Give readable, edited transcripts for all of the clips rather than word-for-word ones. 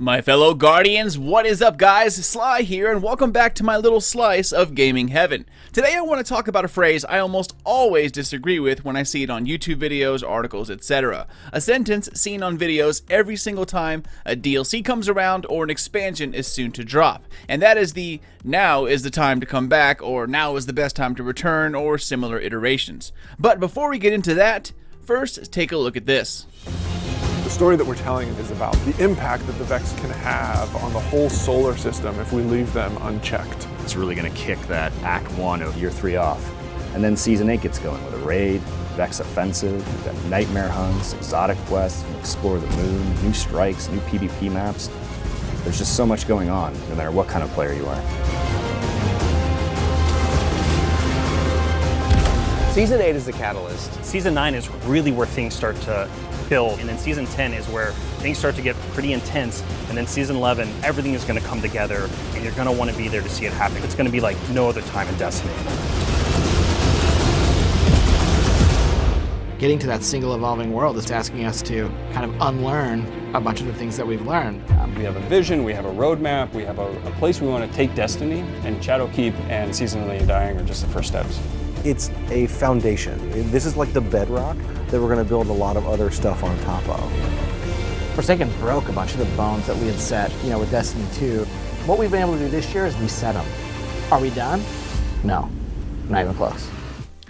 My fellow Guardians, what is up guys? Sly here and welcome back to my little slice of gaming heaven. Today I want to talk about a phrase I almost always disagree with when I see it on YouTube videos, articles, etc. A sentence seen on videos every single time a DLC comes around or an expansion is soon to drop. And that is the "now is the time to come back" or "now is the best time to return" or similar iterations. But before we get into that, first take a look at this. The story that we're telling is about the impact that the Vex can have on the whole solar system if we leave them unchecked. It's really going to kick that Act 1 of Year 3 off. And then Season 8 gets going with a raid, Vex offensive, we've got nightmare hunts, exotic quests, explore the moon, new strikes, new PvP maps. There's just so much going on, no matter what kind of player you are. Season 8 is the catalyst. Season 9 is really where things start to build, and then Season 10 is where things start to get pretty intense, and then Season 11, everything is going to come together, and you're going to want to be there to see it happen. It's going to be like no other time in Destiny. Getting to that single evolving world is asking us to kind of unlearn a bunch of the things that we've learned. We have a vision, we have a roadmap, we have a place we want to take Destiny, and Shadowkeep and Seasonally Undying are just the first steps. It's a foundation. This is like the bedrock that we're going to build a lot of other stuff on top of. Forsaken broke a bunch of the bones that we had set, with Destiny 2. What we've been able to do this year is reset them. Are we done? No, not even close.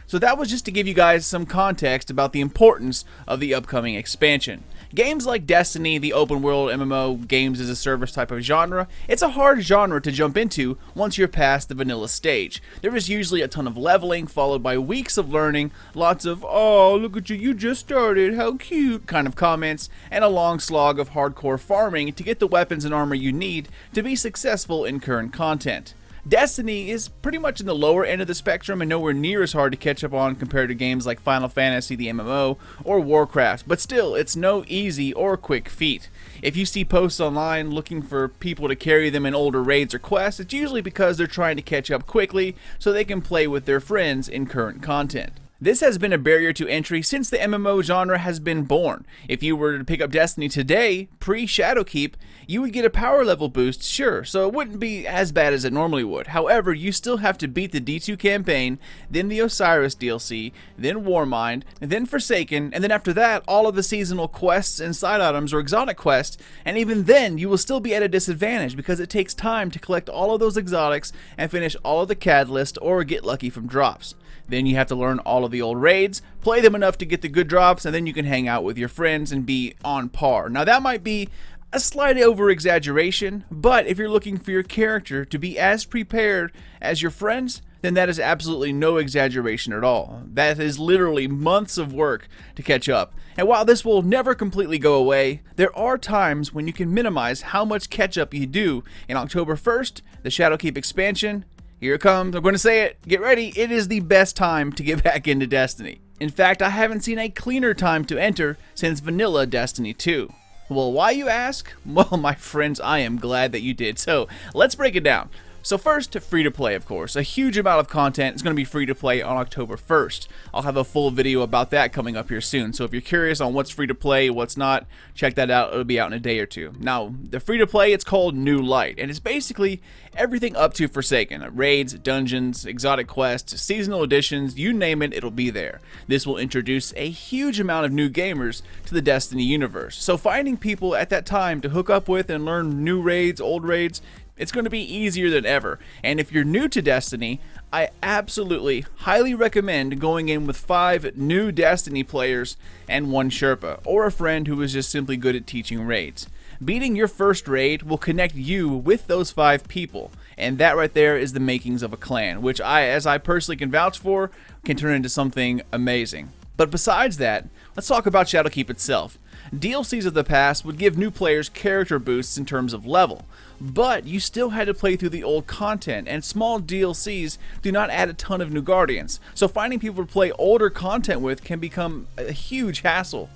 So that was just to give you guys some context about the importance of the upcoming expansion. Games like Destiny, the open world MMO, games as a service type of genre, it's a hard genre to jump into once you're past the vanilla stage. There is usually a ton of leveling, followed by weeks of learning, lots of "oh, look at you, you just started, how cute" kind of comments, and a long slog of hardcore farming to get the weapons and armor you need to be successful in current content. Destiny is pretty much in the lower end of the spectrum and nowhere near as hard to catch up on compared to games like Final Fantasy, the MMO, or Warcraft, but still, it's no easy or quick feat. If you see posts online looking for people to carry them in older raids or quests, it's usually because they're trying to catch up quickly so they can play with their friends in current content. This has been a barrier to entry since the MMO genre has been born. If you were to pick up Destiny today, pre-Shadowkeep, you would get a power level boost, sure, so it wouldn't be as bad as it normally would. However, you still have to beat the D2 campaign, then the Osiris DLC, then Warmind, and then Forsaken, and then after that, all of the seasonal quests and side items or exotic quests, and even then, you will still be at a disadvantage because it takes time to collect all of those exotics and finish all of the catalyst or get lucky from drops. Then you have to learn all of the old raids, play them enough to get the good drops, and then you can hang out with your friends and be on par. Now that might be a slight over-exaggeration, but if you're looking for your character to be as prepared as your friends, then that is absolutely no exaggeration at all. That is literally months of work to catch up. And while this will never completely go away, there are times when you can minimize how much catch-up you do. In October 1st, the Shadowkeep expansion, here it comes, I'm going to say it, get ready, it is the best time to get back into Destiny. In fact, I haven't seen a cleaner time to enter since vanilla Destiny 2. Well, why you ask? Well, my friends, I am glad that you did. So, let's break it down. So first, free to play, of course. A huge amount of content is going to be free to play on October 1st. I'll have a full video about that coming up here soon. So if you're curious on what's free to play, what's not, check that out. It'll be out in a day or two. Now, the free to play, it's called New Light, and it's basically everything up to Forsaken. Raids, dungeons, exotic quests, seasonal editions, you name it, it'll be there. This will introduce a huge amount of new gamers to the Destiny universe. So finding people at that time to hook up with and learn new raids, old raids, it's going to be easier than ever. And if you're new to Destiny, I absolutely highly recommend going in with 5 new Destiny players and 1 Sherpa, or a friend who is just simply good at teaching raids. Beating your first raid will connect you with those 5 people, and that right there is the makings of a clan, which as I personally can vouch for, can turn into something amazing. But besides that, let's talk about Shadowkeep itself. DLCs of the past would give new players character boosts in terms of level, but you still had to play through the old content, and small DLCs do not add a ton of new Guardians, so finding people to play older content with can become a huge hassle.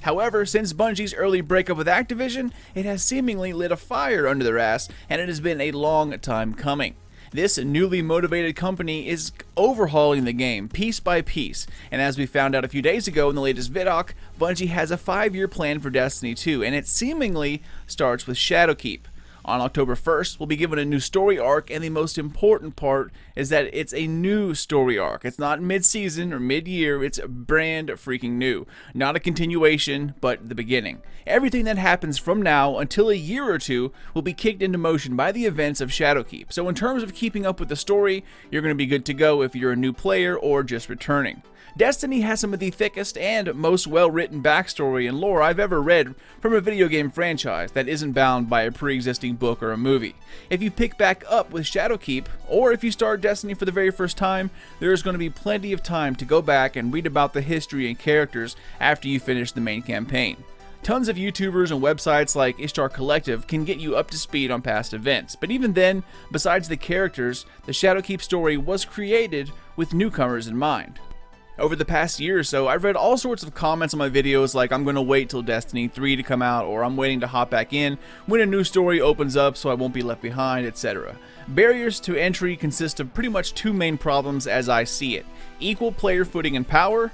However, since Bungie's early breakup with Activision, it has seemingly lit a fire under their ass, and it has been a long time coming. This newly motivated company is overhauling the game piece by piece, and as we found out a few days ago in the latest vidoc, Bungie has a 5-year plan for Destiny 2, and it seemingly starts with Shadowkeep. On October 1st, we'll be given a new story arc, and the most important part is that it's a new story arc. It's not mid-season or mid-year, it's brand freaking new. Not a continuation, but the beginning. Everything that happens from now until a year or two will be kicked into motion by the events of Shadowkeep. So in terms of keeping up with the story, you're going to be good to go if you're a new player or just returning. Destiny has some of the thickest and most well-written backstory and lore I've ever read from a video game franchise that isn't bound by a pre-existing book or a movie. If you pick back up with Shadowkeep, or if you start Destiny for the very first time, there's going to be plenty of time to go back and read about the history and characters after you finish the main campaign. Tons of YouTubers and websites like Ishtar Collective can get you up to speed on past events, but even then, besides the characters, the Shadowkeep story was created with newcomers in mind. Over the past year or so, I've read all sorts of comments on my videos like I'm going to wait till Destiny 3 to come out, or I'm waiting to hop back in when a new story opens up so I won't be left behind, etc. Barriers to entry consist of pretty much two main problems as I see it: equal player footing and power,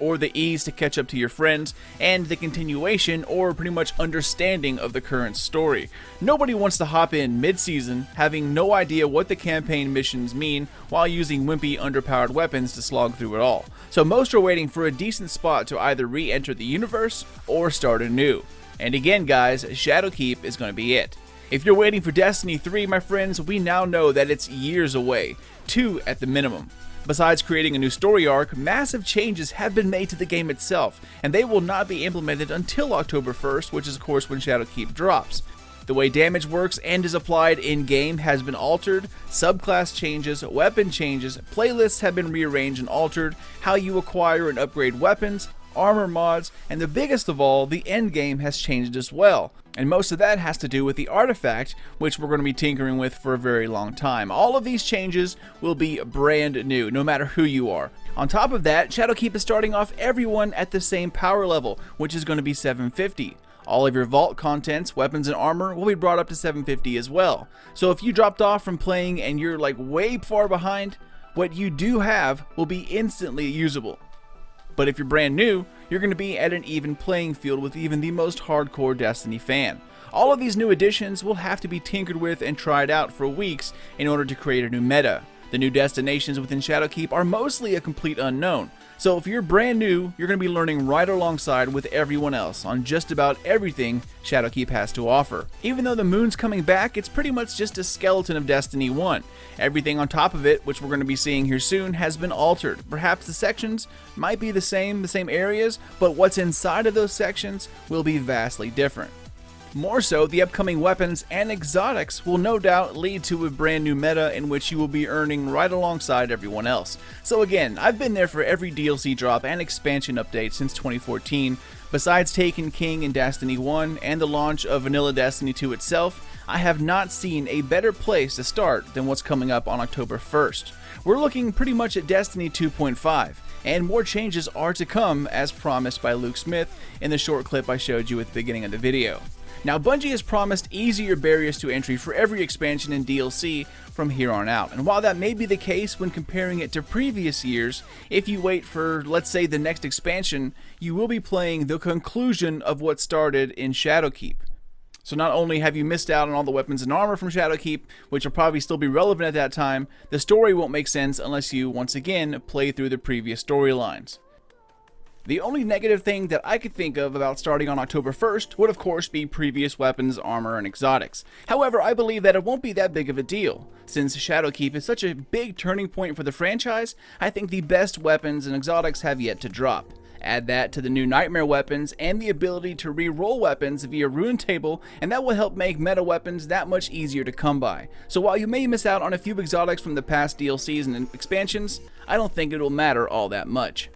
or the ease to catch up to your friends, and the continuation or pretty much understanding of the current story. Nobody wants to hop in mid-season having no idea what the campaign missions mean while using wimpy underpowered weapons to slog through it all. So most are waiting for a decent spot to either re-enter the universe or start anew. And again guys, Shadowkeep is going to be it. If you're waiting for Destiny 3, my friends, we now know that it's years away, 2 at the minimum. Besides creating a new story arc, massive changes have been made to the game itself, and they will not be implemented until October 1st, which is of course when Shadowkeep drops. The way damage works and is applied in-game has been altered, subclass changes, weapon changes, playlists have been rearranged and altered, how you acquire and upgrade weapons, armor mods, and the biggest of all, the endgame has changed as well. And most of that has to do with the artifact, which we're going to be tinkering with for a very long time. All of these changes will be brand new, no matter who you are. On top of that, Shadowkeep is starting off everyone at the same power level, which is going to be 750. All of your vault contents, weapons, and armor will be brought up to 750 as well. So if you dropped off from playing and you're like way far behind, what you do have will be instantly usable. But if you're brand new, you're going to be at an even playing field with even the most hardcore Destiny fan. All of these new additions will have to be tinkered with and tried out for weeks in order to create a new meta. The new destinations within Shadowkeep are mostly a complete unknown, so if you're brand new, you're going to be learning right alongside with everyone else on just about everything Shadowkeep has to offer. Even though the moon's coming back, it's pretty much just a skeleton of Destiny 1. Everything on top of it, which we're going to be seeing here soon, has been altered. Perhaps the sections might be the same areas, but what's inside of those sections will be vastly different. More so, the upcoming weapons and exotics will no doubt lead to a brand new meta in which you will be earning right alongside everyone else. So again, I've been there for every DLC drop and expansion update since 2014. Besides Taken King in Destiny 1 and the launch of Vanilla Destiny 2 itself, I have not seen a better place to start than what's coming up on October 1st. We're looking pretty much at Destiny 2.5, and more changes are to come as promised by Luke Smith in the short clip I showed you at the beginning of the video. Now, Bungie has promised easier barriers to entry for every expansion and DLC from here on out, and while that may be the case when comparing it to previous years, if you wait for, let's say, the next expansion, you will be playing the conclusion of what started in Shadowkeep. So not only have you missed out on all the weapons and armor from Shadowkeep, which will probably still be relevant at that time, the story won't make sense unless you, once again, play through the previous storylines. The only negative thing that I could think of about starting on October 1st would of course be previous weapons, armor, and exotics. However, I believe that it won't be that big of a deal. Since Shadowkeep is such a big turning point for the franchise, I think the best weapons and exotics have yet to drop. Add that to the new Nightmare weapons and the ability to re-roll weapons via Rune Table, and that will help make meta weapons that much easier to come by. So while you may miss out on a few exotics from the past DLCs and expansions, I don't think it will matter all that much.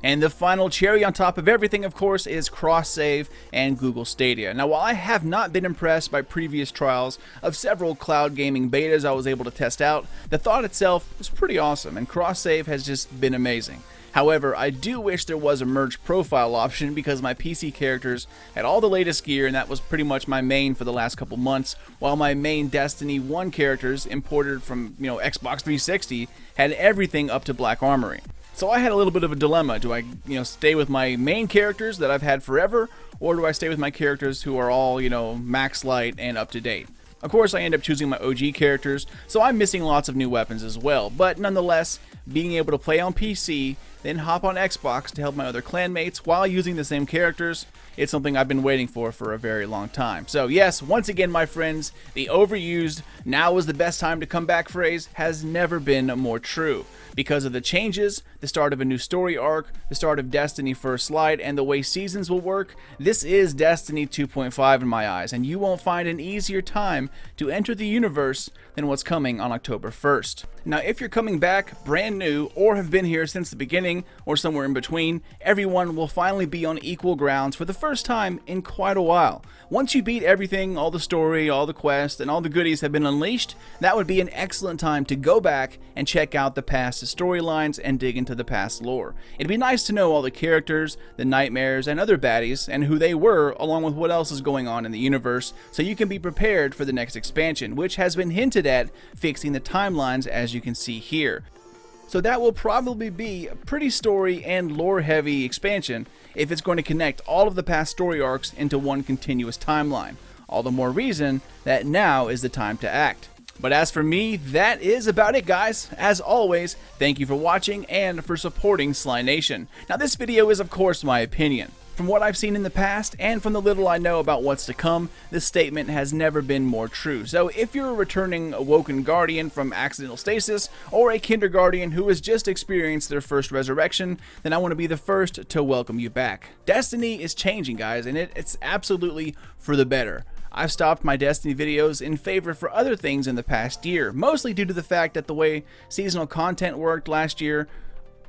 And the final cherry on top of everything, of course, is cross-save and Google Stadia. Now, while I have not been impressed by previous trials of several cloud gaming betas I was able to test out, the thought itself is pretty awesome, and cross-save has just been amazing. However, I do wish there was a merge profile option because my PC characters had all the latest gear and that was pretty much my main for the last couple months, while my main Destiny 1 characters imported from, Xbox 360 had everything up to Black Armory. So I had a little bit of a dilemma. Do I, stay with my main characters that I've had forever, or do I stay with my characters who are all, max light and up to date? Of course, I end up choosing my OG characters, so I'm missing lots of new weapons as well, but nonetheless, being able to play on PC, then hop on Xbox to help my other clanmates while using the same characters, it's something I've been waiting for a very long time. So yes, once again my friends, the overused "now is the best time to come back" phrase has never been more true. Because of the changes, the start of a new story arc, the start of Destiny First Light, and the way seasons will work, this is Destiny 2.5 in my eyes, and you won't find an easier time to enter the universe than what's coming on October 1st. Now, if you're coming back brand new, or have been here since the beginning, or somewhere in between, everyone will finally be on equal grounds for the first time in quite a while. Once you beat everything, all the story, all the quests, and all the goodies have been unleashed, that would be an excellent time to go back and check out the past storylines and dig into the past lore. It'd be nice to know all the characters, the nightmares, and other baddies, and who they were, along with what else is going on in the universe, so you can be prepared for the next expansion, which has been hinted at fixing the timelines as you can see here. So that will probably be a pretty story and lore heavy expansion if it's going to connect all of the past story arcs into one continuous timeline. All the more reason that now is the time to act. But as for me, that is about it, guys. As always, thank you for watching and for supporting Sly Nation. Now this video is of course my opinion. From what I've seen in the past, and from the little I know about what's to come, this statement has never been more true. So if you're a returning Awoken Guardian from accidental stasis, or a Kinderguardian who has just experienced their first resurrection, then I want to be the first to welcome you back. Destiny is changing, guys, and it's absolutely for the better. I've stopped my Destiny videos in favor for other things in the past year, mostly due to the fact that the way seasonal content worked last year,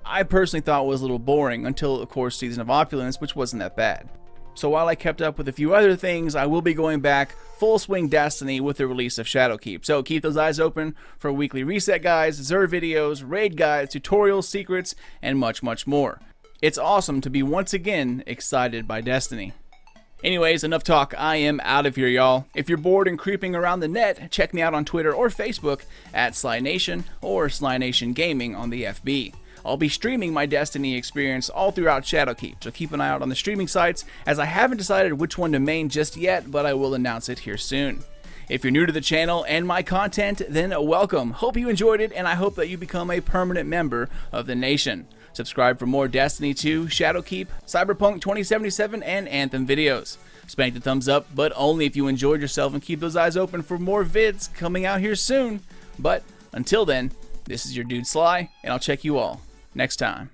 I personally thought was a little boring until, of course, Season of Opulence, which wasn't that bad. So while I kept up with a few other things, I will be going back full swing Destiny with the release of Shadowkeep. So keep those eyes open for weekly reset guides, Xur videos, raid guides, tutorials, secrets, and much more. It's awesome to be once again excited by Destiny. Anyways, enough talk. I am out of here, y'all. If you're bored and creeping around the net, check me out on Twitter or Facebook at Sly Nation or Sly Nation Gaming on the FB. I'll be streaming my Destiny experience all throughout Shadowkeep, so keep an eye out on the streaming sites, as I haven't decided which one to main just yet, but I will announce it here soon. If you're new to the channel and my content, then welcome. Hope you enjoyed it, and I hope that you become a permanent member of the nation. Subscribe for more Destiny 2, Shadowkeep, Cyberpunk 2077, and Anthem videos. Spank the thumbs up, but only if you enjoyed yourself, and keep those eyes open for more vids coming out here soon. But until then, this is your dude Sly, and I'll check you all next time.